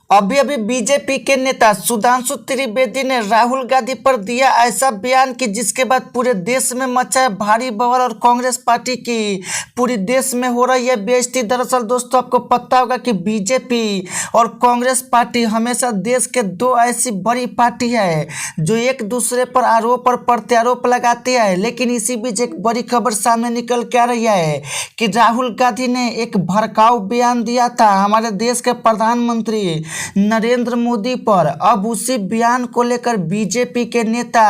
अभी अभी बीजेपी के नेता सुधांशु त्रिवेदी ने राहुल गांधी पर दिया ऐसा बयान कि जिसके बाद पूरे देश में मचा है भारी बवाल और कांग्रेस पार्टी की पूरी देश में हो रही है बेइज्जती। दरअसल दोस्तों, आपको पता होगा कि बीजेपी और कांग्रेस पार्टी हमेशा देश के दो ऐसी बड़ी पार्टी है जो एक दूसरे पर आरोप और प्रत्यारोप लगाती है। लेकिन इसी बीच एक बड़ी खबर सामने निकल के आ रही है कि राहुल गांधी ने एक भड़काऊ बयान दिया था हमारे देश के प्रधानमंत्री नरेंद्र मोदी पर। अब उसी बयान को लेकर बीजेपी के नेता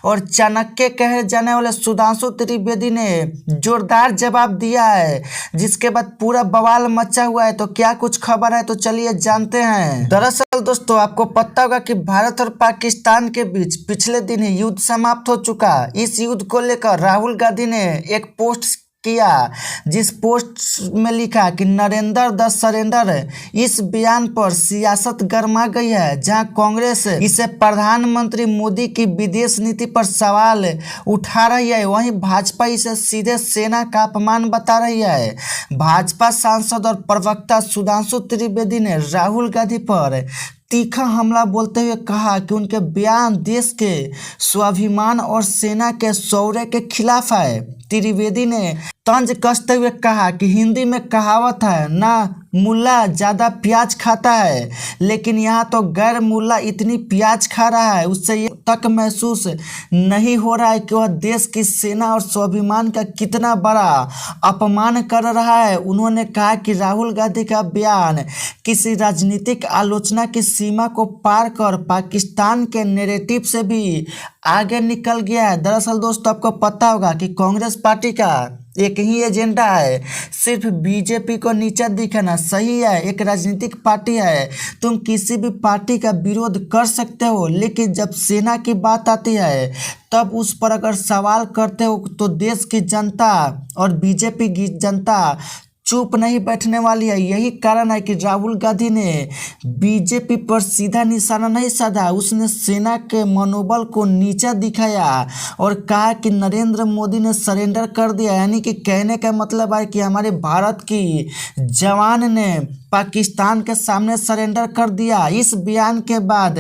और चाणक्य कहे जाने वाले सुधांशु त्रिवेदी ने जोरदार जवाब दिया है, जिसके बाद पूरा बवाल मचा हुआ है। तो क्या कुछ खबर है, तो चलिए जानते हैं। दरअसल दोस्तों, आपको पता होगा कि भारत और पाकिस्तान के बीच पिछले दिन ही युद्ध समाप्त हो चुका। इस युद्ध को लेकर राहुल गांधी ने एक पोस्ट किया, जिस पोस्ट में लिखा कि नरेंद्र द सरेंडर। इस बयान पर सियासत गर्मा गई है, जहां कांग्रेस इसे प्रधानमंत्री मोदी की विदेश नीति पर सवाल उठा रही है, वहीं भाजपा इसे सीधे सेना का अपमान बता रही है। भाजपा सांसद और प्रवक्ता सुधांशु त्रिवेदी ने राहुल गांधी पर तीखा हमला बोलते हुए कहा कि उनके बयान देश के स्वाभिमान और सेना के शौर्य के खिलाफ है। त्रिवेदी ने तंज कसते हुए कहा कि हिंदी में कहावत है ना, मुल्ला ज़्यादा प्याज खाता है, लेकिन यहाँ तो गैर मुल्ला इतनी प्याज खा रहा है, उससे ये तक महसूस नहीं हो रहा है कि वह देश की सेना और स्वाभिमान का कितना बड़ा अपमान कर रहा है। उन्होंने कहा कि राहुल गांधी का बयान किसी राजनीतिक आलोचना की सीमा को पार कर पाकिस्तान के नैरेटिव से भी आगे निकल गया है। दरअसल दोस्तों, आपको पता होगा कि कांग्रेस पार्टी का एक ही एजेंडा है, सिर्फ बीजेपी को नीचा दिखाना। सही है, एक राजनीतिक पार्टी है, तुम किसी भी पार्टी का विरोध कर सकते हो, लेकिन जब सेना की बात आती है तब उस पर अगर सवाल करते हो तो देश की जनता और बीजेपी की जनता चुप नहीं बैठने वाली है। यही कारण है कि राहुल गांधी ने बीजेपी पर सीधा निशाना नहीं साधा, उसने सेना के मनोबल को नीचा दिखाया और कहा कि नरेंद्र मोदी ने सरेंडर कर दिया। यानी कि कहने का मतलब है कि हमारे भारत की जवान ने पाकिस्तान के सामने सरेंडर कर दिया। इस बयान के बाद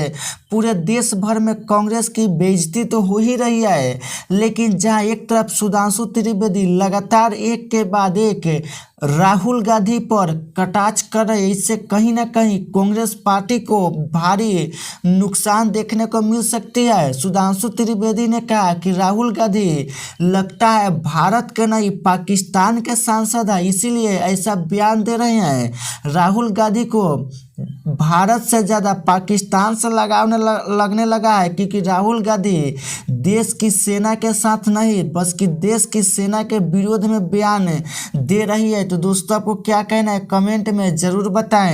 पूरे देश भर में कांग्रेस की बेइज्जती तो हो ही रही है, लेकिन जहां एक तरफ सुधांशु त्रिवेदी लगातार एक के बाद एक राहुल गांधी पर कटाक्ष कर रहे, इससे कहीं ना कहीं कांग्रेस पार्टी को भारी नुकसान देखने को मिल सकती है। सुधांशु त्रिवेदी ने कहा कि राहुल गांधी लगता है भारत के नहीं पाकिस्तान के सांसद है, इसीलिए ऐसा बयान दे रहे हैं। राहुल गांधी को भारत से ज़्यादा पाकिस्तान से लगने लगा है, क्योंकि राहुल गांधी देश की सेना के साथ नहीं बल्कि देश की सेना के विरोध में बयान दे रही है। तो दोस्तों, आपको क्या कहना है, कमेंट में ज़रूर बताएं।